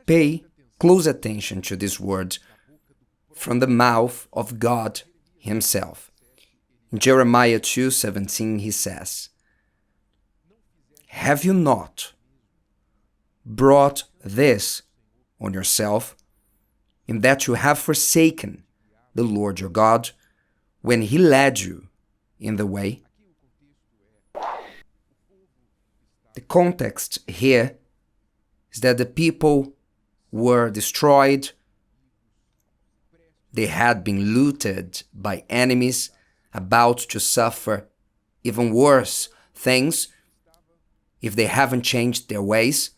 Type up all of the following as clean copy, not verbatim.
Pay close attention to this word from the mouth of God Himself. In Jeremiah 2:17 he says, "Have you not brought this on yourself, in that you have forsaken the Lord your God when He led you in the way?" The context here is that the people were destroyed. They had been looted by enemies, about to suffer even worse things if they haven't changed their ways.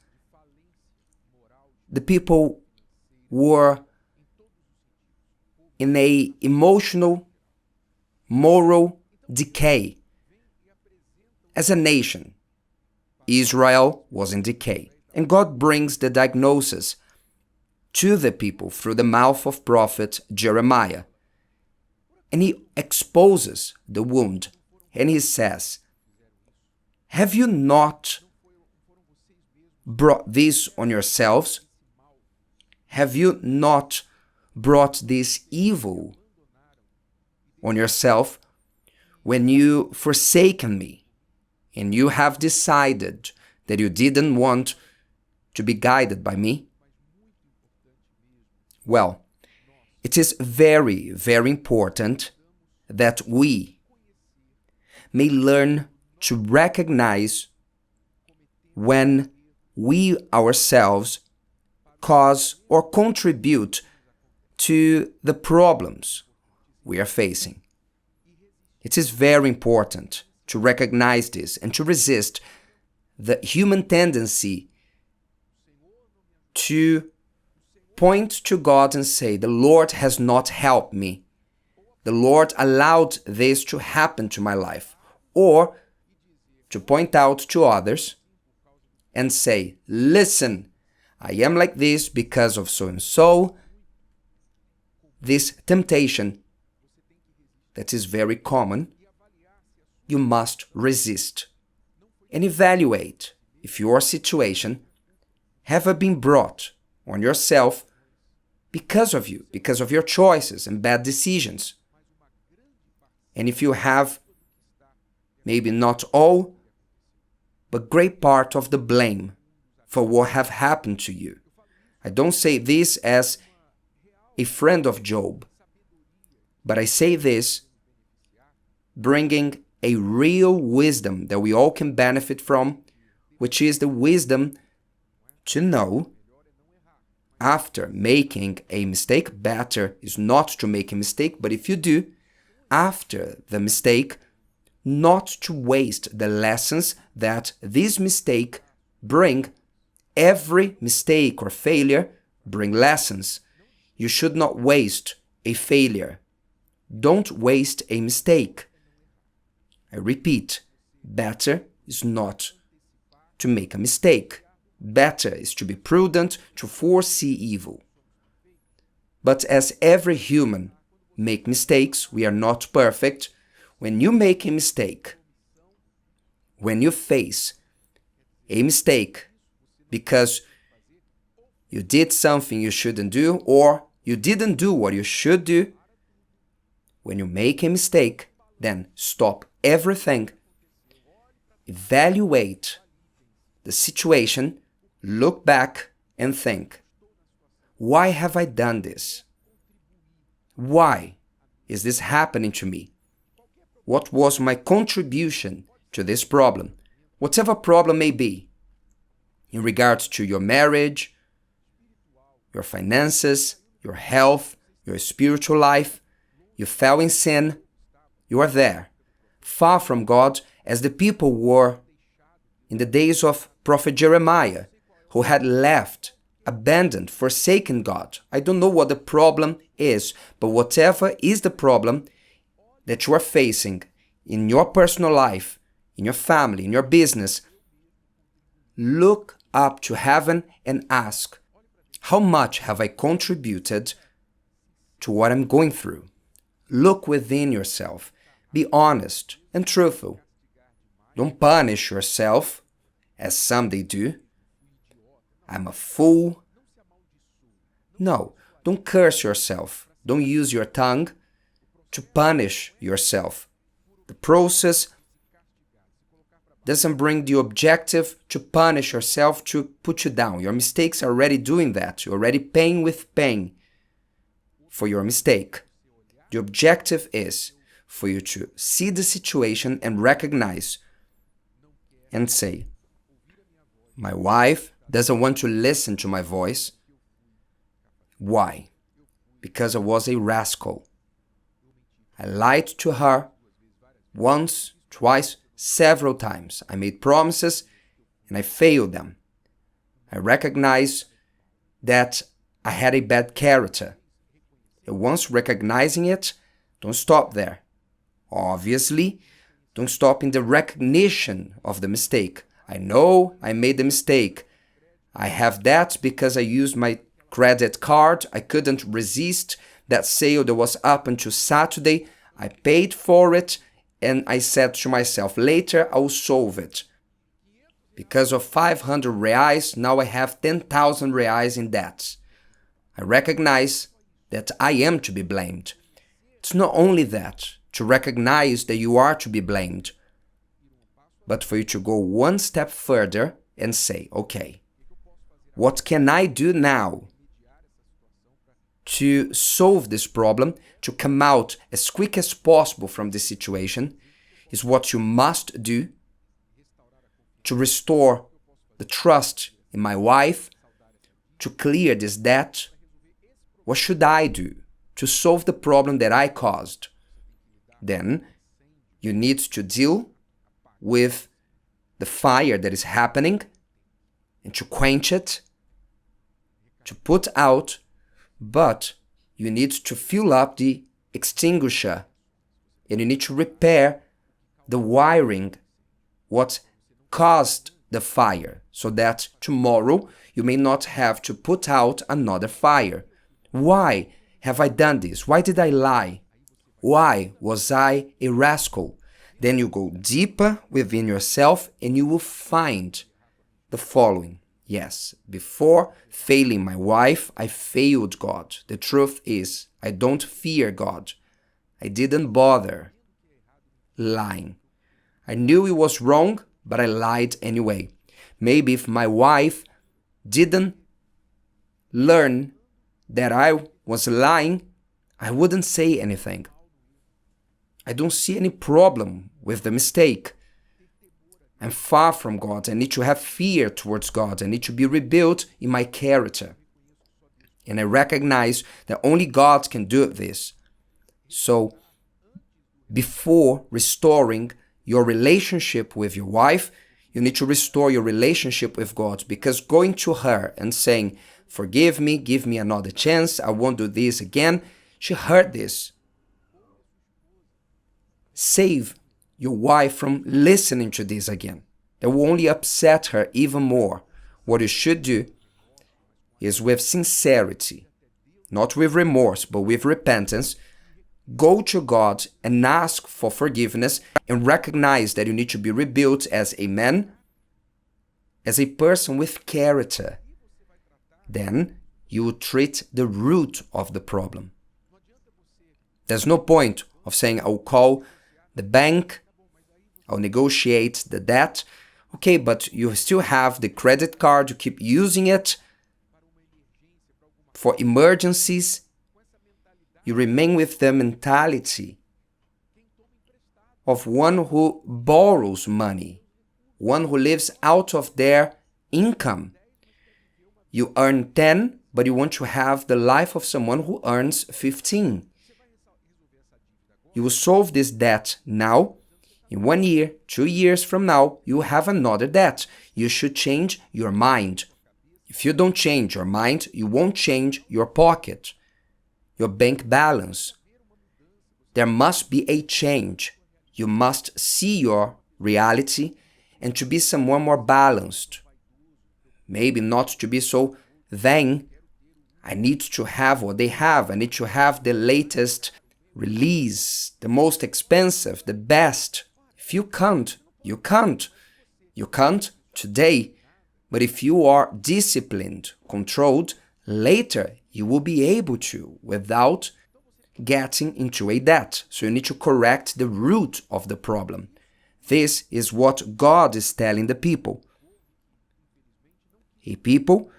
The people were in a emotional, moral decay. As a nation, Israel was in decay. And God brings the diagnosis to the people through the mouth of prophet Jeremiah. And He exposes the wound. And He says, "Have you not brought this on yourselves? Have you not brought this evil on yourself when you forsaken me and you have decided that you didn't want to be guided by me?" Well, it is very, very important that we may learn to recognize when we ourselves cause or contribute to the problems we are facing. It is very important to recognize this and to resist the human tendency to point to God and say, "The Lord has not helped me. The Lord allowed this to happen to my life." Or to point out to others and say, "Listen, I am like this because of so and so." This temptation that is very common, you must resist and evaluate if your situation have been brought on yourself because of you, because of your choices and bad decisions. And if you have maybe not all, but great part of the blame for what have happened to you. I don't say this as a friend of Job, but I say this bringing a real wisdom that we all can benefit from, which is the wisdom to know after making a mistake. Better is not to make a mistake, but if you do, after the mistake, not to waste the lessons that this mistake bring. Every mistake or failure bring lessons. You should not waste a failure. Don't waste a mistake. I repeat, better is not to make a mistake. Better is to be prudent, to foresee evil. But as every human make mistakes, we are not perfect. When you make a mistake, when you face a mistake because you did something you shouldn't do, or you didn't do what you should do, when you make a mistake, then stop everything, evaluate the situation, look back and think, why have I done this? Why is this happening to me? What was my contribution to this problem? Whatever problem may be, in regards to your marriage, your finances, your health, your spiritual life, you fell in sin, you are there, far from God, as the people were in the days of prophet Jeremiah, who had left, abandoned, forsaken God. I don't know what the problem is, but whatever is the problem that you are facing in your personal life, in your family, in your business, look up to heaven and ask, how much have I contributed to what I'm going through? Look within yourself. Be honest and truthful. Don't punish yourself, as some they do. I'm a fool. No, don't curse yourself. Don't use your tongue to punish yourself. The process doesn't bring the objective to punish yourself, to put you down. Your mistakes are already doing that. You're already paying with pain for your mistake. The objective is for you to see the situation and recognize and say, my wife doesn't want to listen to my voice. Why? Because I was a rascal. I lied to her once, twice, several times. I made promises and I failed them. I recognize that I had a bad character. And once recognizing it, don't stop there. Obviously, don't stop in the recognition of the mistake. I know I made the mistake. I have that because I used my credit card. I couldn't resist that sale that was up until Saturday. I paid for it and I said to myself, later I'll solve it. Because of 500 reais, now I have 10,000 reais in debt. I recognize that I am to be blamed. It's not only that, to recognize that you are to be blamed, but for you to go one step further and say, okay, what can I do now to solve this problem, to come out as quick as possible from this situation, is what you must do to restore the trust in my wife, to clear this debt. What should I do to solve the problem that I caused? Then you need to deal with the fire that is happening and to quench it, to put out, but you need to fill up the extinguisher and you need to repair the wiring, what caused the fire, so that tomorrow you may not have to put out another fire. Why have I done this? Why did I lie? Why was I a rascal? Then you go deeper within yourself and you will find the following. Yes, before failing my wife, I failed God. The truth is, I don't fear God. I didn't bother lying. I knew it was wrong, but I lied anyway. Maybe if my wife didn't learn that I was lying, I wouldn't say anything. I don't see any problem with the mistake. I'm far from God. I need to have fear towards God. I need to be rebuilt in my character. And I recognize that only God can do this. So, before restoring your relationship with your wife, you need to restore your relationship with God. Because going to her and saying, forgive me, give me another chance, I won't do this again, she heard this. Save your wife from listening to this again. That will only upset her even more. What you should do is, with sincerity, not with remorse, but with repentance, go to God and ask for forgiveness and recognize that you need to be rebuilt as a man, as a person with character. Then you will treat the root of the problem. There's no point of saying, I'll call the bank, I'll negotiate the debt. Okay, but you still have the credit card, you keep using it for emergencies. You remain with the mentality of one who borrows money, one who lives out of their income. You earn 10, but you want to have the life of someone who earns 15. You will solve this debt now. In 1 year, 2 years from now, you will have another debt. You should change your mind. If you don't change your mind, you won't change your pocket, your bank balance. There must be a change. You must see your reality and to be someone more balanced. Maybe not to be so vain. I need to have what they have. I need to have the latest release, the most expensive, the best. If you can't, you can't. You can't today. But if you are disciplined, controlled, later you will be able to without getting into a debt. So you need to correct the root of the problem. This is what God is telling the people. A people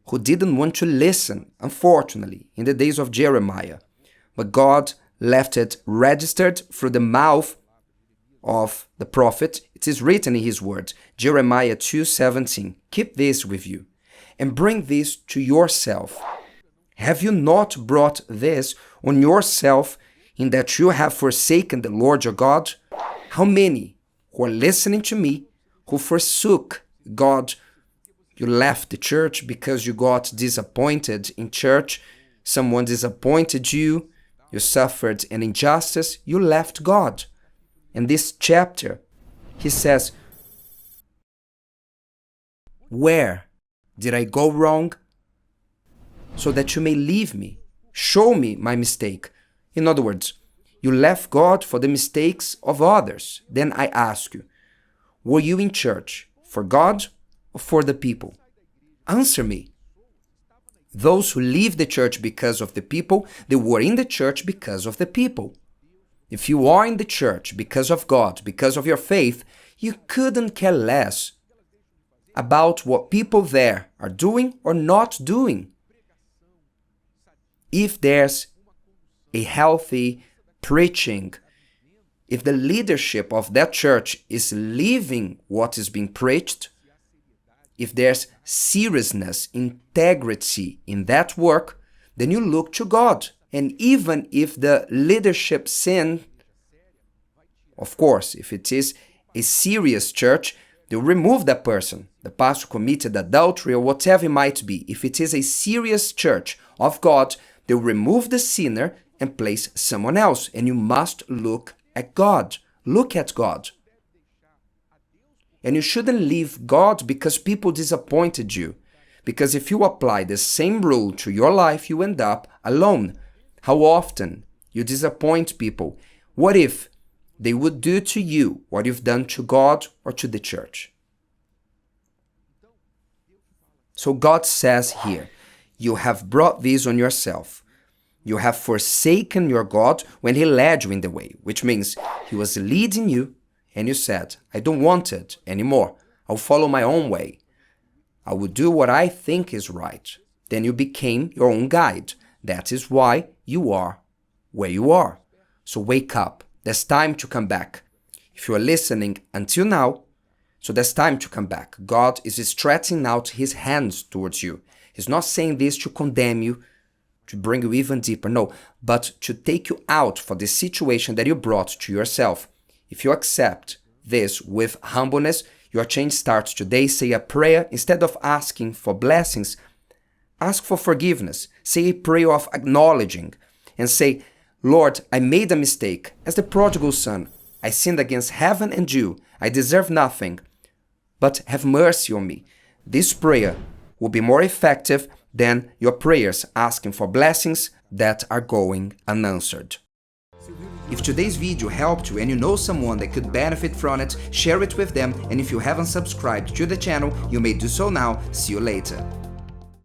who didn't want to listen, unfortunately, in the days of Jeremiah. But God left it registered through the mouth of the prophet. It is written in his word, Jeremiah 2:17. Keep this with you and bring this to yourself. Have you not brought this on yourself in that you have forsaken the Lord your God? How many who are listening to me, who forsook God? You left the church because you got disappointed in church. Someone disappointed you. You suffered an injustice. You left God. In this chapter, he says, where did I go wrong? So that you may leave me. Show me my mistake. In other words, you left God for the mistakes of others. Then I ask you, were you in church for God or for the people? Answer me. Those who leave the church because of the people, they were in the church because of the people. If you are in the church because of God, because of your faith, you couldn't care less about what people there are doing or not doing. If there's a healthy preaching, if the leadership of that church is living what is being preached, if there's seriousness, integrity in that work, then you look to God. And even if the leadership sin, of course, if it is a serious church, they'll remove that person. The pastor committed adultery or whatever it might be. If it is a serious church of God, they'll remove the sinner and place someone else. And you must look at God. Look at God. And you shouldn't leave God because people disappointed you. Because if you apply the same rule to your life, you end up alone. How often you disappoint people? What if they would do to you what you've done to God or to the church? So God says here, you have brought this on yourself. You have forsaken your God when he led you in the way, which means he was leading you and you said, I don't want it anymore. I'll follow my own way. I will do what I think is right. Then you became your own guide. That is why you are where you are. So wake up. There's time to come back. If you are listening until now, so there's time to come back. God is stretching out his hands towards you. He's not saying this to condemn you, to bring you even deeper, no, but to take you out for the situation that you brought to yourself. If you accept this with humbleness, your change starts today. Say a prayer. Instead of asking for blessings, ask for forgiveness. Say a prayer of acknowledging and say, Lord, I made a mistake. As the prodigal son, I sinned against heaven and you. I deserve nothing, but have mercy on me. This prayer will be more effective than your prayers asking for blessings that are going unanswered. If today's video helped you and you know someone that could benefit from it, share it with them. And if you haven't subscribed to the channel, you may do so now. See you later.